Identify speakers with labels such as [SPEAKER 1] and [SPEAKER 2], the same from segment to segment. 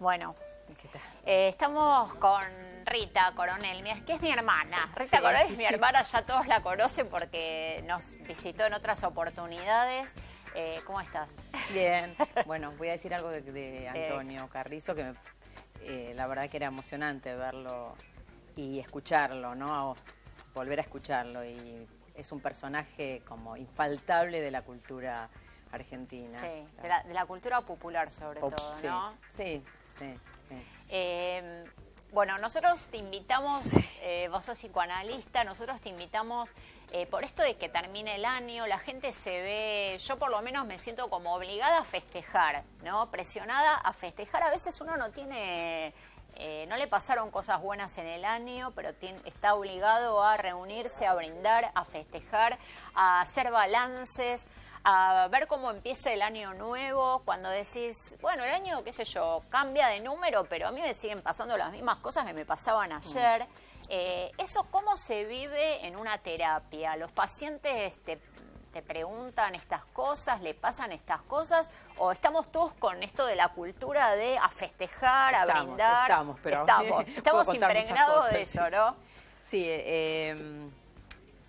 [SPEAKER 1] Bueno,
[SPEAKER 2] ¿Qué tal?
[SPEAKER 1] estamos con Rita Coronel, que es mi hermana. Rita
[SPEAKER 2] Sí.
[SPEAKER 1] Coronel es mi hermana, ya todos la conocen porque nos visitó en otras oportunidades. ¿Cómo estás?
[SPEAKER 2] Bien. Bueno, voy a decir algo de Antonio Carrizo, que la verdad que era emocionante verlo y escucharlo, ¿no? Volver a escucharlo. Y es un personaje como infaltable de la cultura argentina.
[SPEAKER 1] Sí, de la cultura popular sobre todo,
[SPEAKER 2] Sí,
[SPEAKER 1] ¿no?
[SPEAKER 2] sí, sí.
[SPEAKER 1] Bueno, nosotros te invitamos, vos sos psicoanalista, nosotros te invitamos por esto de que termine el año, la gente se ve, yo por lo menos me siento como obligada a festejar, ¿no? Presionada a festejar. A veces uno no tiene, no le pasaron cosas buenas en el año, pero está obligado a reunirse, a brindar, a festejar, a hacer balances, a ver cómo empieza el año nuevo, cuando decís, bueno, el año, qué sé yo, cambia de número, pero a mí me siguen pasando las mismas cosas que me pasaban ayer. ¿Eso cómo se vive en una terapia? ¿Los pacientes te preguntan estas cosas, le pasan estas cosas, o estamos todos con esto de la cultura de a festejar, a brindar? Estamos impregnados de eso, ¿no?
[SPEAKER 2] Sí,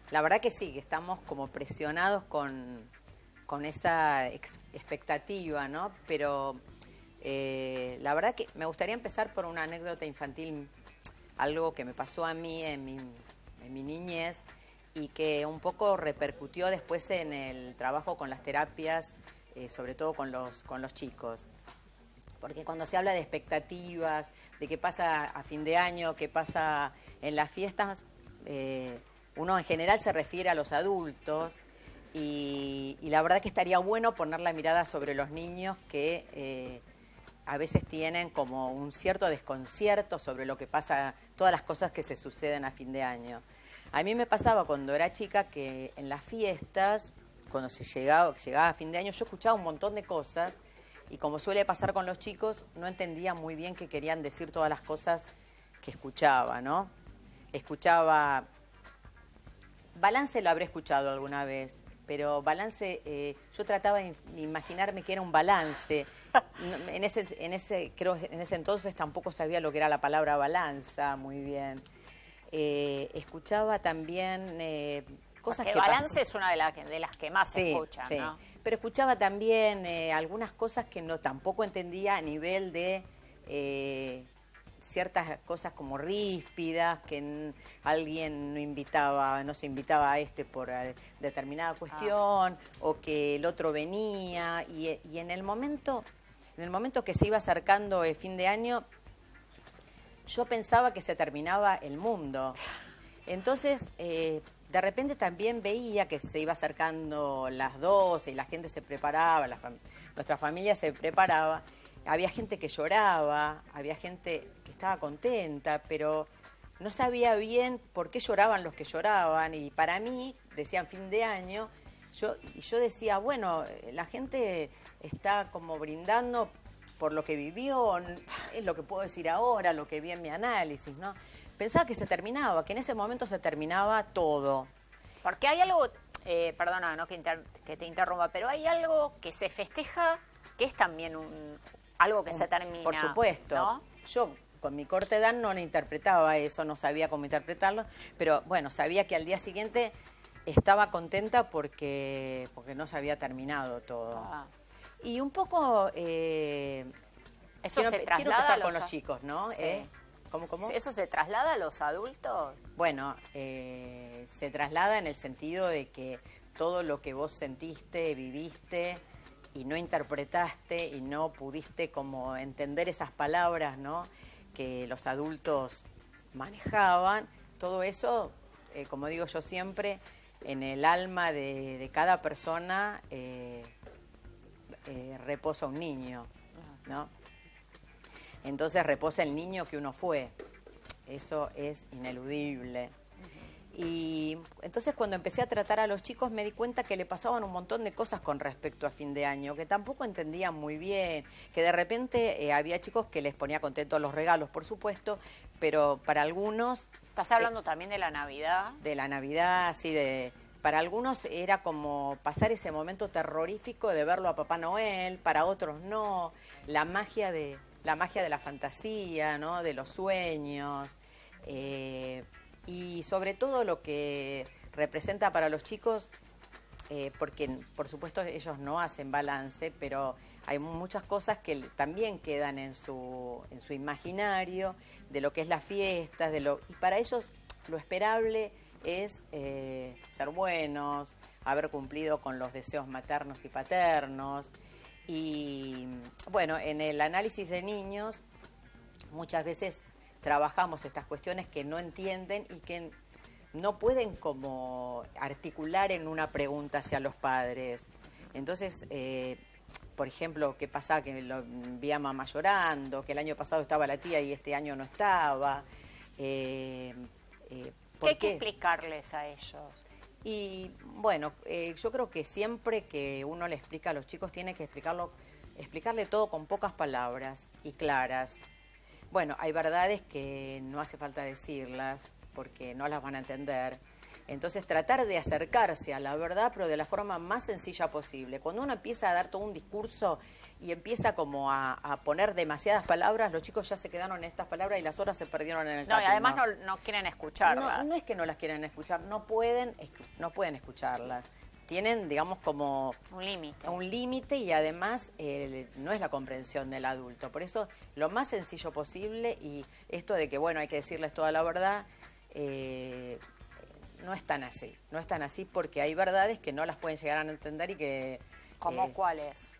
[SPEAKER 2] la verdad que sí, que estamos como presionados con esa expectativa, ¿no? Pero la verdad que me gustaría empezar por una anécdota infantil, algo que me pasó a mí en mi niñez y que un poco repercutió después en el trabajo con las terapias, sobre todo con los chicos. Porque cuando se habla de expectativas, de qué pasa a fin de año, qué pasa en las fiestas, uno en general se refiere a los adultos. Y la verdad que estaría bueno poner la mirada sobre los niños que a veces tienen como un cierto desconcierto sobre lo que pasa, todas las cosas que se suceden a fin de año. A mí me pasaba cuando era chica que en las fiestas, cuando llegaba a fin de año, yo escuchaba un montón de cosas y como suele pasar con los chicos, no entendía muy bien qué querían decir todas las cosas que escuchaba, ¿no? Escuchaba... Balance lo habré escuchado alguna vez, pero balance, yo trataba de imaginarme que era un balance. En ese entonces tampoco sabía lo que era la palabra balanza muy bien. Escuchaba también cosas
[SPEAKER 1] porque
[SPEAKER 2] que
[SPEAKER 1] balance es una de las que más se escuchan,
[SPEAKER 2] sí.
[SPEAKER 1] ¿no?
[SPEAKER 2] Pero escuchaba también algunas cosas que tampoco entendía a nivel de ciertas cosas como ríspidas, que alguien no se invitaba a por determinada cuestión, o que el otro venía, y en el momento que se iba acercando el fin de año, yo pensaba que se terminaba el mundo. Entonces, de repente también veía que se iba acercando las 12 y la gente se preparaba, nuestra familia se preparaba. Había gente que lloraba, había gente que estaba contenta, pero no sabía bien por qué lloraban los que lloraban. Y para mí, decían fin de año, yo decía, bueno, la gente está como brindando por lo que vivió, es lo que puedo decir ahora, lo que vi en mi análisis, ¿no? Pensaba que se terminaba, que en ese momento se terminaba todo.
[SPEAKER 1] Porque hay algo, perdona, no que te interrumpa, pero hay algo que se festeja que es también algo que se termina.
[SPEAKER 2] Por supuesto.
[SPEAKER 1] ¿No?
[SPEAKER 2] Yo con mi corta edad no le interpretaba eso, no sabía cómo interpretarlo, pero bueno, sabía que al día siguiente estaba contenta porque no se había terminado todo.
[SPEAKER 1] Ah.
[SPEAKER 2] Y un poco...
[SPEAKER 1] Eso se traslada
[SPEAKER 2] quiero empezar con los chicos, ¿no?
[SPEAKER 1] Sí.
[SPEAKER 2] ¿Cómo?
[SPEAKER 1] ¿Eso se traslada a los adultos?
[SPEAKER 2] Bueno, se traslada en el sentido de que todo lo que vos sentiste, viviste y no interpretaste y no pudiste como entender esas palabras, ¿no?, que los adultos manejaban, todo eso, como digo yo siempre, en el alma de cada persona reposa un niño, ¿no? Entonces reposa el niño que uno fue. Eso es ineludible. Y entonces cuando empecé a tratar a los chicos me di cuenta que le pasaban un montón de cosas con respecto a fin de año, que tampoco entendían muy bien, que de repente había chicos que les ponía contentos los regalos, por supuesto, pero para algunos...
[SPEAKER 1] ¿Estás hablando también de la Navidad?
[SPEAKER 2] De la Navidad, sí, para algunos era como pasar ese momento terrorífico de verlo a Papá Noel, para otros no, la magia de la magia de la fantasía, ¿no? De los sueños, y sobre todo lo que representa para los chicos, porque por supuesto ellos no hacen balance, pero hay muchas cosas que también quedan en su imaginario, de lo que es la fiesta, y para ellos lo esperable es ser buenos, haber cumplido con los deseos maternos y paternos. Y bueno, en el análisis de niños muchas veces trabajamos estas cuestiones que no entienden y que no pueden como articular en una pregunta hacia los padres. Entonces, por ejemplo, ¿qué pasa? Que lo vi a mamá llorando, que el año pasado estaba la tía y este año no estaba.
[SPEAKER 1] ¿Qué hay que explicarles a ellos?
[SPEAKER 2] Y bueno, yo creo que siempre que uno le explica a los chicos tiene que explicarle todo con pocas palabras y claras. Bueno, hay verdades que no hace falta decirlas porque no las van a entender. Entonces tratar de acercarse a la verdad, pero de la forma más sencilla posible. Cuando uno empieza a dar todo un discurso y empieza como a poner demasiadas palabras, los chicos ya se quedaron en estas palabras y las horas se perdieron en el camino.
[SPEAKER 1] No, y además no quieren escucharlas.
[SPEAKER 2] No es que no las quieren escuchar, no pueden escucharlas. Tienen, digamos, como
[SPEAKER 1] un límite.
[SPEAKER 2] Un límite y además no es la comprensión del adulto. Por eso, lo más sencillo posible, y esto de que, bueno, hay que decirles toda la verdad, no es tan así. No es tan así porque hay verdades que no las pueden llegar a entender y que...
[SPEAKER 1] ¿Cómo cuáles?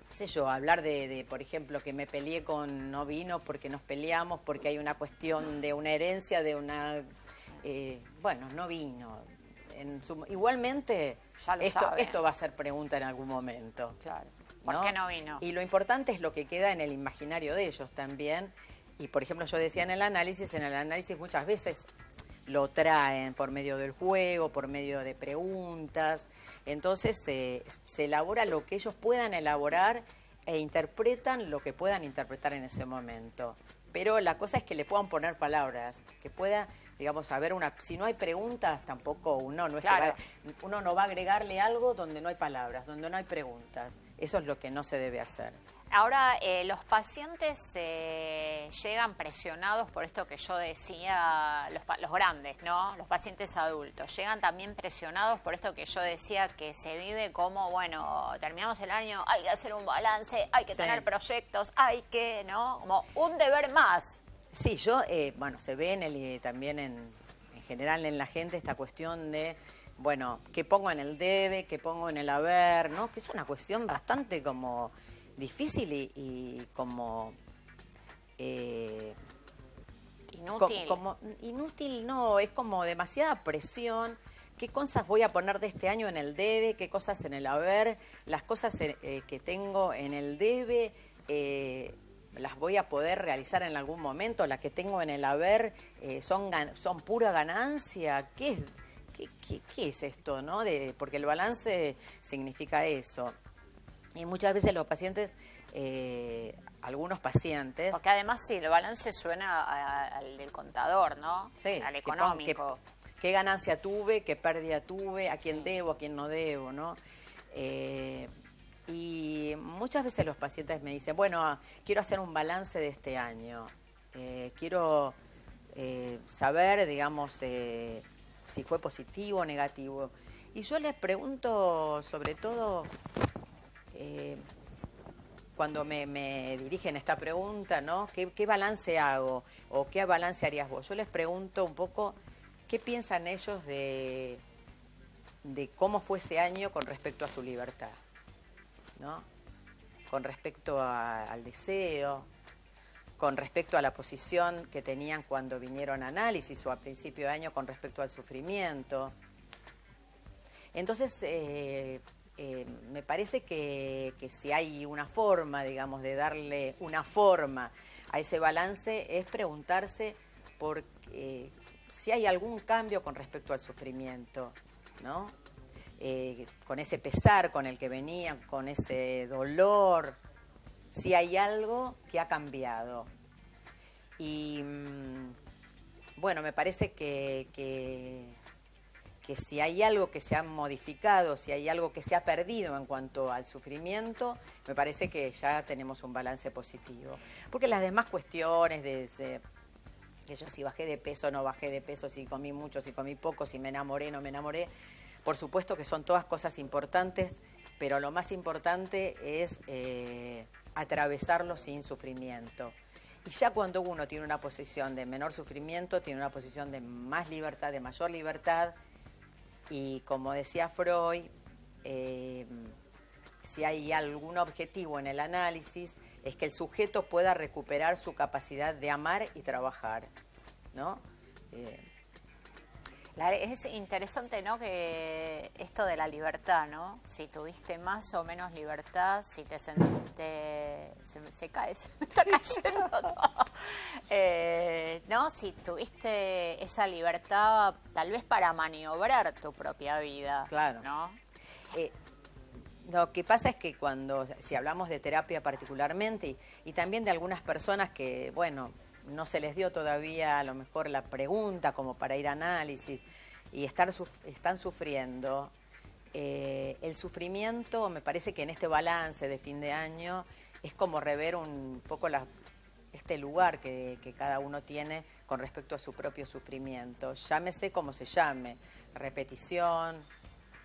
[SPEAKER 2] Sé yo, hablar de, por ejemplo, que me peleé con no vino porque nos peleamos, porque hay una cuestión de una herencia, de una... bueno, no vino. Igualmente, esto va a ser pregunta en algún momento.
[SPEAKER 1] Claro. ¿Por qué no vino?
[SPEAKER 2] Y lo importante es lo que queda en el imaginario de ellos también. Y, por ejemplo, yo decía en el análisis muchas veces lo traen por medio del juego, por medio de preguntas. Entonces se elabora lo que ellos puedan elaborar e interpretan lo que puedan interpretar en ese momento. Pero la cosa es que le puedan poner palabras, que pueda, digamos, haber si no hay preguntas, tampoco uno no va a agregarle algo donde no hay palabras, donde no hay preguntas. Eso es lo que no se debe hacer.
[SPEAKER 1] Ahora, los pacientes llegan presionados por esto que yo decía, los grandes, ¿no? Los pacientes adultos. Llegan también presionados por esto que yo decía, que se vive como, bueno, terminamos el año, hay que hacer un balance, hay que tener proyectos, hay que, ¿no? Como un deber más.
[SPEAKER 2] Sí, bueno, se ve también en general en la gente esta cuestión de, bueno, ¿qué pongo en el debe, qué pongo en el haber, ¿no? Que es una cuestión bastante como... difícil y como...
[SPEAKER 1] inútil.
[SPEAKER 2] Inútil no, es como demasiada presión. ¿Qué cosas voy a poner de este año en el debe? ¿Qué cosas en el haber? Las cosas que tengo en el debe, ¿las voy a poder realizar en algún momento? Las que tengo en el haber, ¿son pura ganancia? ¿Qué es esto, no? Porque el balance significa eso. Y muchas veces los pacientes, algunos pacientes...
[SPEAKER 1] Porque además sí, el balance suena al del contador, ¿no?
[SPEAKER 2] Sí.
[SPEAKER 1] Al económico.
[SPEAKER 2] ¿Qué ganancia tuve? ¿Qué pérdida tuve? ¿A quién debo? ¿A quién no debo? ¿No? Y muchas veces los pacientes me dicen, bueno, quiero hacer un balance de este año. Quiero saber, digamos, si fue positivo o negativo. Y yo les pregunto, sobre todo... cuando me dirigen esta pregunta, ¿no? ¿Qué balance hago? ¿O qué balance harías vos? Yo les pregunto un poco qué piensan ellos de cómo fue ese año con respecto a su libertad, ¿no? Con respecto al deseo, con respecto a la posición que tenían cuando vinieron a análisis o a principio de año con respecto al sufrimiento. Entonces, me parece que si hay una forma, digamos, de darle una forma a ese balance, es preguntarse por si hay algún cambio con respecto al sufrimiento, ¿no? Con ese pesar con el que venían, con ese dolor, si hay algo que ha cambiado. Y bueno, me parece que que si hay algo que se ha modificado, si hay algo que se ha perdido en cuanto al sufrimiento, me parece que ya tenemos un balance positivo. Porque las demás cuestiones de que yo si bajé de peso, no bajé de peso, si comí mucho, si comí poco, si me enamoré, no me enamoré, por supuesto que son todas cosas importantes, pero lo más importante es atravesarlo sin sufrimiento. Y ya cuando uno tiene una posición de menor sufrimiento, tiene una posición de más libertad, de mayor libertad. Y como decía Freud, si hay algún objetivo en el análisis, es que el sujeto pueda recuperar su capacidad de amar y trabajar, ¿no?
[SPEAKER 1] Es interesante, ¿no? Que esto de la libertad, ¿no? Si tuviste más o menos libertad, si te sentiste... Se cae, se me está cayendo todo. ¿No? Si tuviste esa libertad tal vez para maniobrar tu propia vida,
[SPEAKER 2] claro,
[SPEAKER 1] ¿no?
[SPEAKER 2] Lo que pasa es que si hablamos de terapia particularmente y también de algunas personas que, bueno, no se les dio todavía a lo mejor la pregunta como para ir a análisis y están sufriendo, el sufrimiento me parece que en este balance de fin de año es como rever un poco este lugar que cada uno tiene con respecto a su propio sufrimiento. Llámese como se llame, repetición,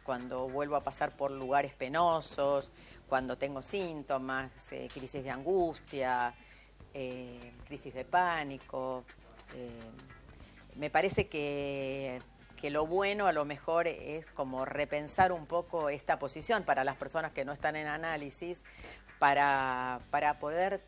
[SPEAKER 2] cuando vuelvo a pasar por lugares penosos, cuando tengo síntomas, crisis de angustia, crisis de pánico. Me parece que lo bueno a lo mejor es como repensar un poco esta posición para las personas que no están en análisis, para poder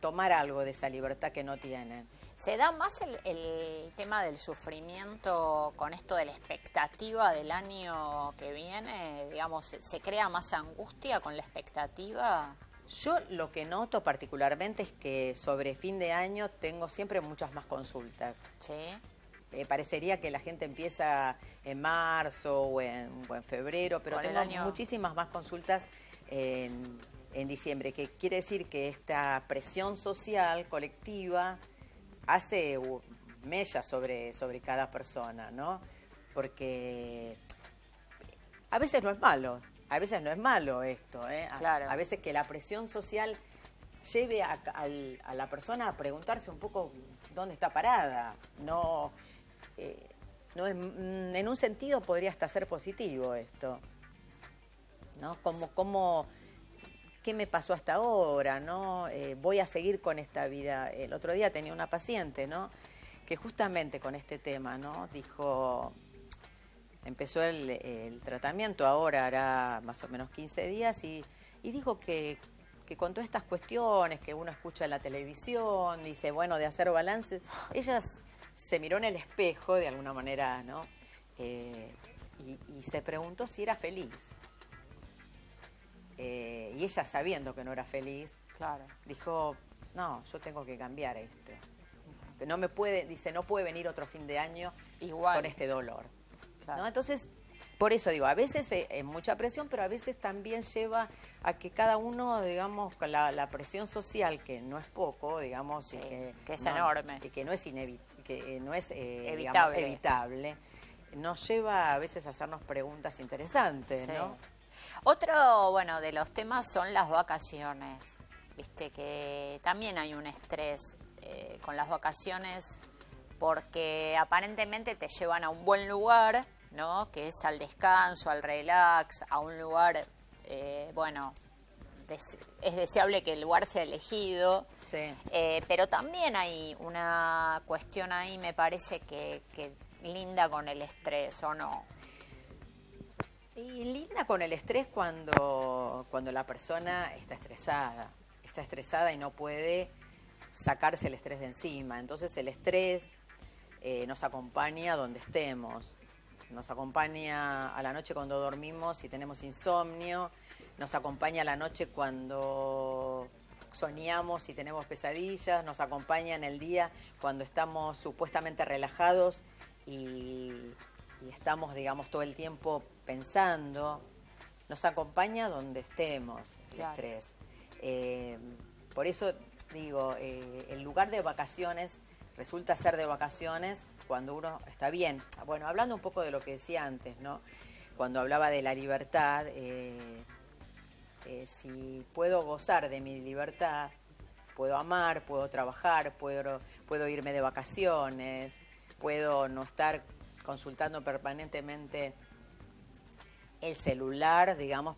[SPEAKER 2] tomar algo de esa libertad que no tienen.
[SPEAKER 1] ¿Se da más el tema del sufrimiento con esto de la expectativa del año que viene? Digamos, ¿se crea más angustia con la expectativa?
[SPEAKER 2] Yo lo que noto particularmente es que sobre fin de año tengo siempre muchas más consultas.
[SPEAKER 1] Sí.
[SPEAKER 2] Parecería que la gente empieza en marzo o en febrero, pero tengo muchísimas más consultas en diciembre, que quiere decir que esta presión social colectiva hace mella sobre cada persona, ¿no? Porque a veces no es malo. A veces no es malo esto, ¿eh?
[SPEAKER 1] Claro.
[SPEAKER 2] A veces que la presión social lleve a la persona a preguntarse un poco dónde está parada. No, en un sentido podría hasta ser positivo esto, ¿no? ¿Qué me pasó hasta ahora, no? Voy a seguir con esta vida. El otro día tenía una paciente, ¿no? Que justamente con este tema, ¿no? Dijo... Empezó el tratamiento, ahora hará más o menos 15 días, y dijo que con todas estas cuestiones que uno escucha en la televisión, dice, bueno, de hacer balance, ella se miró en el espejo de alguna manera, ¿no? Y se preguntó si era feliz. Y ella, sabiendo que no era feliz,
[SPEAKER 1] claro,
[SPEAKER 2] dijo, no, yo tengo que cambiar esto. No puede venir otro fin de año igual con este dolor. Claro. ¿No? Entonces, por eso digo, a veces es mucha presión, pero a veces también lleva a que cada uno, digamos, con la presión social, que no es poco, digamos,
[SPEAKER 1] sí, que es enorme,
[SPEAKER 2] y que no es evitable. Evitable, nos lleva a veces a hacernos preguntas interesantes, sí, ¿no?
[SPEAKER 1] Otro, bueno, de los temas son las vacaciones. Viste que también hay un estrés con las vacaciones, porque aparentemente te llevan a un buen lugar, ¿no? Que es al descanso, al relax, a un lugar, bueno, es deseable que el lugar sea elegido,
[SPEAKER 2] sí,
[SPEAKER 1] pero también hay una cuestión ahí, me parece, que linda con el estrés, ¿o no?
[SPEAKER 2] Y linda con el estrés cuando la persona está estresada y no puede sacarse el estrés de encima. Entonces el estrés nos acompaña donde estemos. Nos acompaña a la noche cuando dormimos y tenemos insomnio, nos acompaña a la noche cuando soñamos y tenemos pesadillas, nos acompaña en el día cuando estamos supuestamente relajados y estamos, digamos, todo el tiempo pensando. Nos acompaña donde estemos el estrés. Por eso digo, el lugar de vacaciones resulta ser de vacaciones cuando uno está bien. Bueno, hablando un poco de lo que decía antes, ¿no? Cuando hablaba de la libertad, si puedo gozar de mi libertad, puedo amar, puedo trabajar, puedo irme de vacaciones, puedo no estar consultando permanentemente el celular, digamos,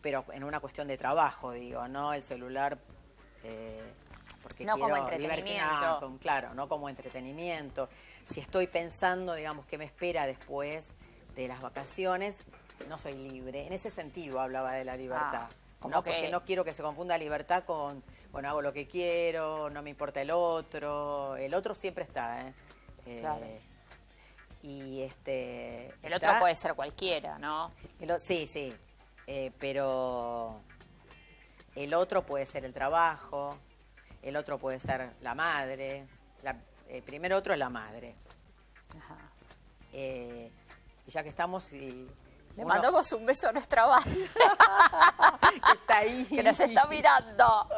[SPEAKER 2] pero en una cuestión de trabajo, digo, ¿no? El celular, porque
[SPEAKER 1] no
[SPEAKER 2] quiero
[SPEAKER 1] como entretenimiento.
[SPEAKER 2] claro, no como entretenimiento. Si estoy pensando, digamos, qué me espera después de las vacaciones, no soy libre. En ese sentido hablaba de la libertad.
[SPEAKER 1] Como que...
[SPEAKER 2] Porque no quiero que se confunda libertad con, bueno, hago lo que quiero, no me importa el otro siempre está,
[SPEAKER 1] Claro.
[SPEAKER 2] Y
[SPEAKER 1] el otro puede ser cualquiera, ¿no?
[SPEAKER 2] Sí, pero el otro puede ser el trabajo, el otro puede ser la madre, el primer otro es la madre.
[SPEAKER 1] Ajá.
[SPEAKER 2] Y ya que estamos...
[SPEAKER 1] Le mandamos un beso a nuestra banda.
[SPEAKER 2] Que está ahí.
[SPEAKER 1] Que nos está mirando.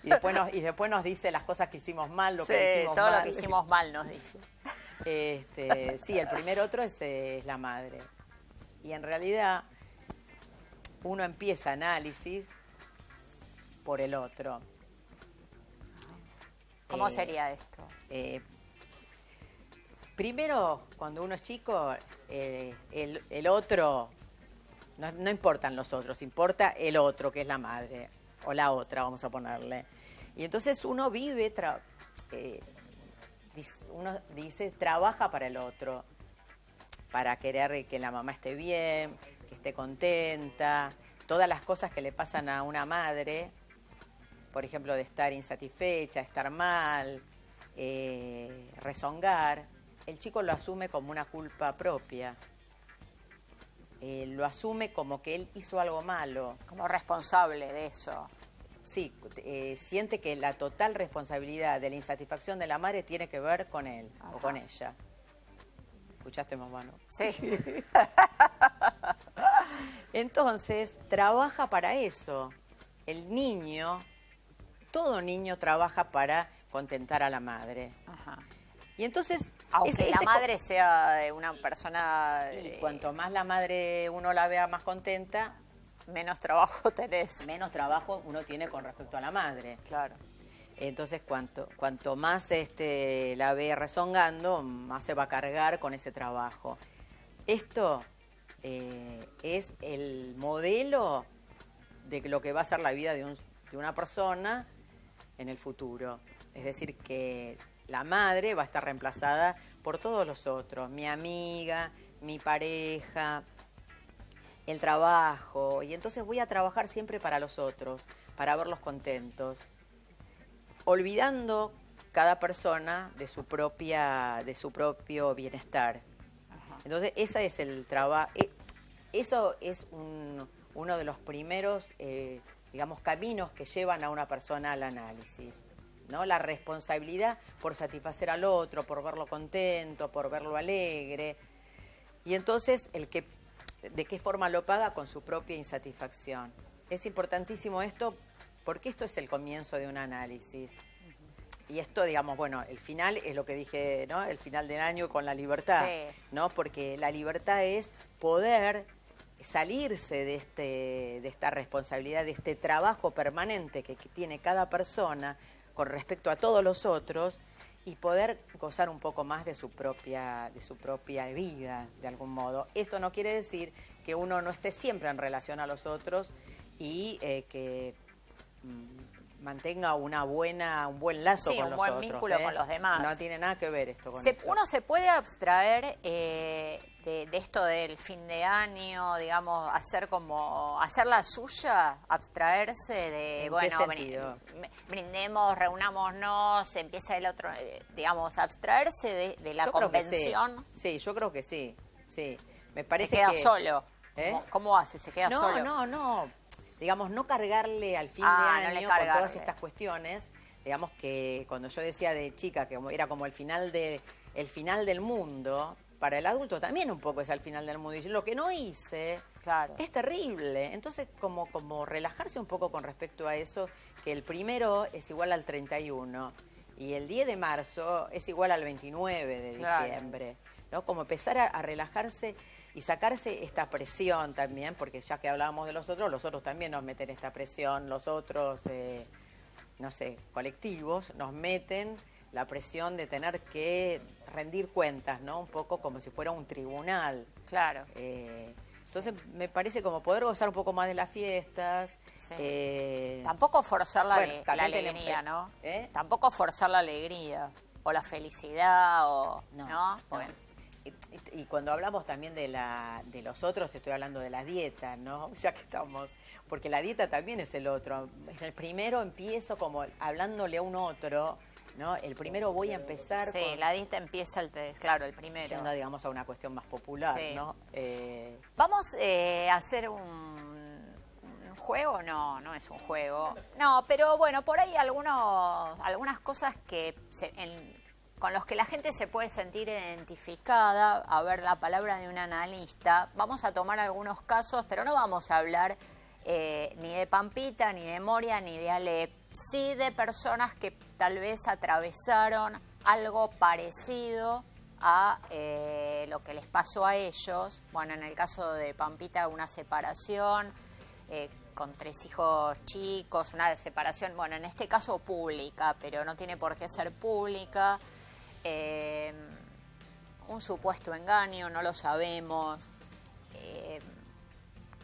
[SPEAKER 2] Y después nos dice las cosas que hicimos mal, lo que dijimos
[SPEAKER 1] todo
[SPEAKER 2] mal.
[SPEAKER 1] lo que hicimos mal nos dice.
[SPEAKER 2] Sí, el primer otro es la madre. Y en realidad uno empieza análisis por el otro.
[SPEAKER 1] ¿Cómo sería esto?
[SPEAKER 2] Primero, cuando uno es chico, el otro, no importan los otros, importa el otro, que es la madre, o la otra, vamos a ponerle. Y entonces uno vive, uno dice, trabaja para el otro, para querer que la mamá esté bien, que esté contenta, todas las cosas que le pasan a una madre, por ejemplo, de estar insatisfecha, estar mal, rezongar, el chico lo asume como una culpa propia. Lo asume como que él hizo algo malo.
[SPEAKER 1] Como responsable de eso.
[SPEAKER 2] Sí, siente que la total responsabilidad de la insatisfacción de la madre tiene que ver con él. Ajá. O con ella. ¿Escuchaste, mamá, no?
[SPEAKER 1] Sí.
[SPEAKER 2] Entonces, trabaja para eso. El niño, todo niño trabaja para contentar a la madre.
[SPEAKER 1] Ajá.
[SPEAKER 2] Y entonces...
[SPEAKER 1] Aunque la madre sea una persona...
[SPEAKER 2] Y cuanto más la madre uno la vea más contenta...
[SPEAKER 1] menos trabajo tenés.
[SPEAKER 2] Menos trabajo uno tiene con respecto a la madre.
[SPEAKER 1] Claro.
[SPEAKER 2] Entonces, cuanto más la ve rezongando, más se va a cargar con ese trabajo. Esto es el modelo de lo que va a ser la vida de una persona en el futuro. Es decir, que la madre va a estar reemplazada por todos los otros. Mi amiga, mi pareja, el trabajo. Y entonces voy a trabajar siempre para los otros, para verlos contentos. Olvidando cada persona de su propio bienestar. Ajá. Entonces, ese es el trabajo. Eso es uno de los primeros, digamos, caminos que llevan a una persona al análisis, ¿no? La responsabilidad por satisfacer al otro, por verlo contento, por verlo alegre. Y entonces, ¿de qué forma lo paga? Con su propia insatisfacción. Es importantísimo esto porque esto es el comienzo de un análisis. Y esto, digamos, bueno, el final es lo que dije, ¿no? El final del año con la libertad, sí. ¿No? Porque la libertad es poder salirse de esta responsabilidad, de este trabajo permanente que tiene cada persona con respecto a todos los otros y poder gozar un poco más de su propia vida, de algún modo. Esto no quiere decir que uno no esté siempre en relación a los otros y que mantenga un buen lazo con los otros. Sí, un buen
[SPEAKER 1] vínculo con los demás.
[SPEAKER 2] No tiene nada que ver esto con esto.
[SPEAKER 1] Uno se puede abstraer de esto del fin de año, digamos, hacer la suya, abstraerse de,
[SPEAKER 2] ¿En
[SPEAKER 1] bueno,
[SPEAKER 2] qué sentido?
[SPEAKER 1] Brindemos, reunámonos, empieza el otro, digamos, abstraerse de la convención.
[SPEAKER 2] Sí, yo creo que sí, sí. Me parece
[SPEAKER 1] se queda
[SPEAKER 2] que,
[SPEAKER 1] solo. ¿Cómo hace? ¿Se queda solo?
[SPEAKER 2] No. Digamos, no cargarle al fin de año con todas estas cuestiones. Digamos que cuando yo decía de chica que era como el final del mundo, para el adulto también un poco es el final del mundo. Y lo que no hice es terrible. Entonces, como relajarse un poco con respecto a eso, que el primero es igual al 31. Y el 10 de marzo es igual al 29 de diciembre, ¿no? Como empezar a relajarse y sacarse esta presión también, porque ya que hablábamos de los otros también nos meten esta presión, los otros, no sé, colectivos, nos meten la presión de tener que rendir cuentas, ¿no? Un poco como si fuera un tribunal.
[SPEAKER 1] Claro.
[SPEAKER 2] Entonces me parece como poder gozar un poco más de las fiestas.
[SPEAKER 1] Sí. Tampoco forzar la alegría, ¿no? Tampoco forzar la alegría o la felicidad o ¿no? Bueno.
[SPEAKER 2] Y cuando hablamos también de los otros, estoy hablando de la dieta, ¿no? Ya que estamos, porque la dieta también es el otro. El primero empiezo como hablándole a un otro, ¿no? El primero voy a empezar
[SPEAKER 1] la dieta empieza el primero.
[SPEAKER 2] Yendo, digamos, a una cuestión más popular, ¿no?
[SPEAKER 1] Vamos a hacer un juego, no es un juego. No, pero bueno, por ahí algunas cosas que con los que la gente se puede sentir identificada, a ver la palabra de un analista. Vamos a tomar algunos casos, pero no vamos a hablar ni de Pampita, ni de Moria, ni de Ale. Sí de personas que tal vez atravesaron algo parecido a lo que les pasó a ellos. Bueno, en el caso de Pampita, una separación con 3 hijos chicos, una separación, bueno, en este caso pública, pero no tiene por qué ser pública. Un supuesto engaño, no lo sabemos.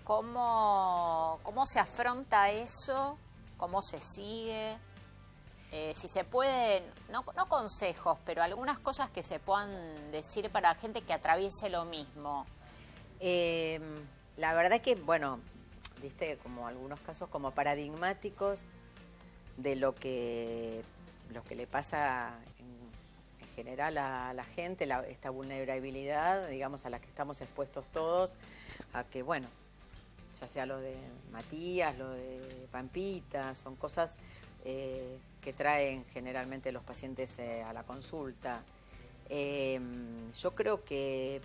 [SPEAKER 1] ¿Cómo se afronta eso? ¿Cómo se sigue? Si se pueden, no consejos, pero algunas cosas que se puedan decir para gente que atraviese lo mismo.
[SPEAKER 2] La verdad que, bueno, viste, como algunos casos como paradigmáticos de lo que le pasa en general a la gente, esta vulnerabilidad, digamos, a la que estamos expuestos todos, a que, bueno, ya sea lo de Matías, lo de Pampita, son cosas que traen generalmente los pacientes a la consulta. Yo creo que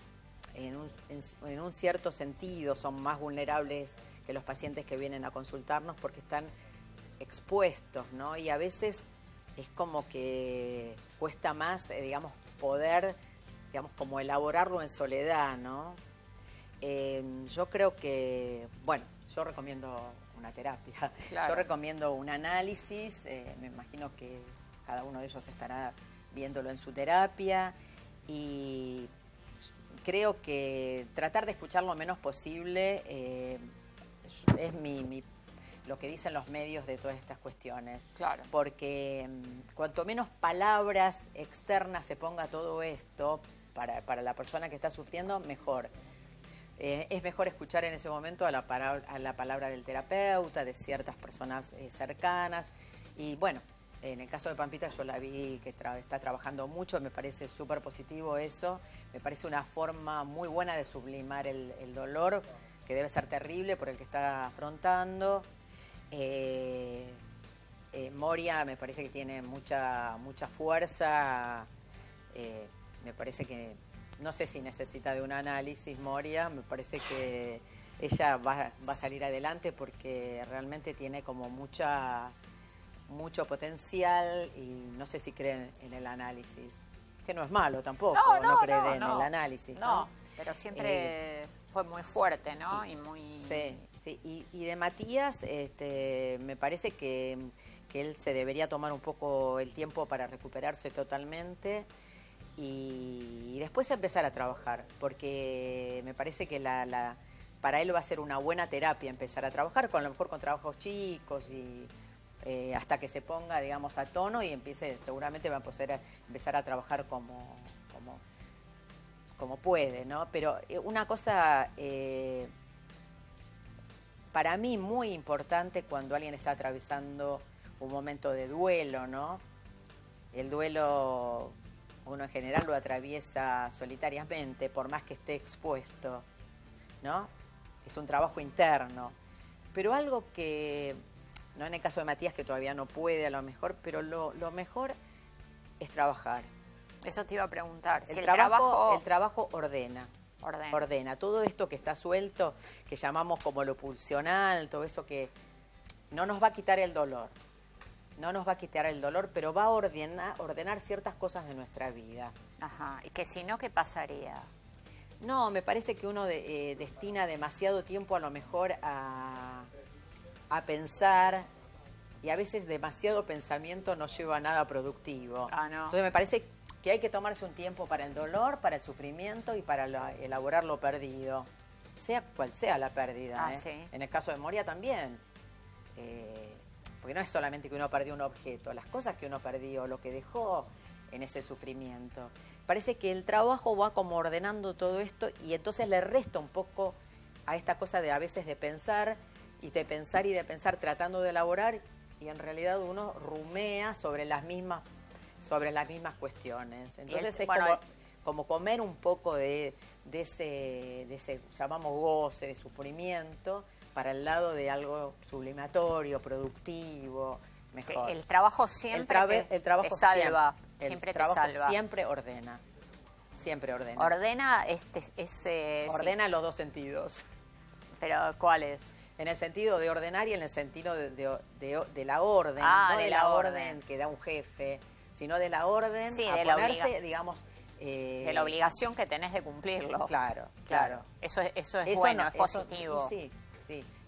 [SPEAKER 2] en un cierto sentido son más vulnerables que los pacientes que vienen a consultarnos porque están expuestos, ¿no? Y a veces es como que cuesta más, digamos, poder, digamos, como elaborarlo en soledad, ¿no? Yo creo que, bueno, yo recomiendo una terapia, yo recomiendo un análisis, me imagino que cada uno de ellos estará viéndolo en su terapia y creo que tratar de escuchar lo menos posible es lo que dicen los medios de todas estas cuestiones.
[SPEAKER 1] Claro.
[SPEAKER 2] Porque cuanto menos palabras externas se ponga todo esto para la persona que está sufriendo, mejor. Es mejor escuchar en ese momento a la palabra del terapeuta, de ciertas personas cercanas. Y bueno, en el caso de Pampita yo la vi que está trabajando mucho, me parece súper positivo eso. Me parece una forma muy buena de sublimar el dolor, que debe ser terrible por el que está afrontando. Moria me parece que tiene mucha fuerza. Me parece que no sé si necesita de un análisis, Moria. Me parece que ella va a salir adelante porque realmente tiene como mucho potencial y no sé si creen en el análisis. Que no es malo tampoco, no creer en el análisis.
[SPEAKER 1] No, pero siempre fue muy fuerte, ¿no? Y muy...
[SPEAKER 2] Sí. Y de Matías, me parece que él se debería tomar un poco el tiempo para recuperarse totalmente y después empezar a trabajar, porque me parece que para él va a ser una buena terapia empezar a trabajar, a lo mejor con trabajos chicos y hasta que se ponga, digamos, a tono y seguramente va a poder empezar a trabajar como puede, ¿no? Pero una cosa... para mí muy importante cuando alguien está atravesando un momento de duelo, ¿no? El duelo uno en general lo atraviesa solitariamente, por más que esté expuesto, ¿no? Es un trabajo interno. Pero algo que, no en el caso de Matías, que todavía no puede a lo mejor, pero lo mejor es trabajar.
[SPEAKER 1] Eso te iba a preguntar.
[SPEAKER 2] El trabajo ordena. Todo esto que está suelto, que llamamos como lo pulsional, todo eso que no nos va a quitar el dolor. no nos va a quitar el dolor, pero va a ordenar ciertas cosas de nuestra vida.
[SPEAKER 1] Ajá, y que si no, ¿qué pasaría?
[SPEAKER 2] No, me parece que uno destina demasiado tiempo a lo mejor a pensar, y a veces demasiado pensamiento no lleva a nada productivo.
[SPEAKER 1] Ah, no.
[SPEAKER 2] Entonces me parece que hay que tomarse un tiempo para el dolor, para el sufrimiento y para elaborar lo perdido, sea cual sea la pérdida.
[SPEAKER 1] Ah, sí.
[SPEAKER 2] En el caso de Moria también, porque no es solamente que uno perdió un objeto, las cosas que uno perdió, lo que dejó en ese sufrimiento. Parece que el trabajo va como ordenando todo esto y entonces le resta un poco a esta cosa de a veces de pensar y de pensar tratando de elaborar, y en realidad uno rumea sobre las mismas cuestiones. Entonces es como comer un poco de ese, llamamos goce, de sufrimiento, para el lado de algo sublimatorio, productivo, mejor.
[SPEAKER 1] El trabajo siempre
[SPEAKER 2] el trabajo
[SPEAKER 1] te salva.
[SPEAKER 2] Siempre
[SPEAKER 1] te salva.
[SPEAKER 2] Siempre ordena. Siempre ordena.
[SPEAKER 1] Ordena
[SPEAKER 2] ordena en los dos sentidos.
[SPEAKER 1] ¿Pero cuáles?
[SPEAKER 2] En el sentido de ordenar y en el sentido de la orden.
[SPEAKER 1] Ah,
[SPEAKER 2] no
[SPEAKER 1] de
[SPEAKER 2] de
[SPEAKER 1] la
[SPEAKER 2] la
[SPEAKER 1] orden
[SPEAKER 2] orden que da un jefe, sino de la orden
[SPEAKER 1] Sí,
[SPEAKER 2] a
[SPEAKER 1] de la
[SPEAKER 2] ponerse, digamos...
[SPEAKER 1] de la obligación que tenés de cumplirlo.
[SPEAKER 2] Claro.
[SPEAKER 1] Eso es bueno, es positivo.
[SPEAKER 2] Sí.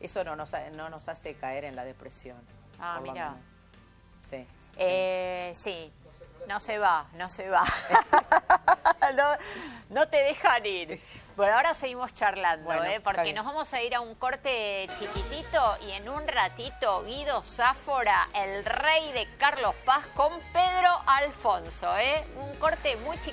[SPEAKER 2] Eso no nos hace caer en la depresión.
[SPEAKER 1] Ah,
[SPEAKER 2] por lo
[SPEAKER 1] mira.
[SPEAKER 2] menos. Sí.
[SPEAKER 1] Sí, no se va. no te dejan ir. Bueno, ahora seguimos charlando,
[SPEAKER 2] Bueno,
[SPEAKER 1] porque nos vamos a ir a un corte chiquitito y en un ratito Guido Sáfora, el rey de Carlos Paz, con Pedro Alfonso. Un corte muy chiquitito.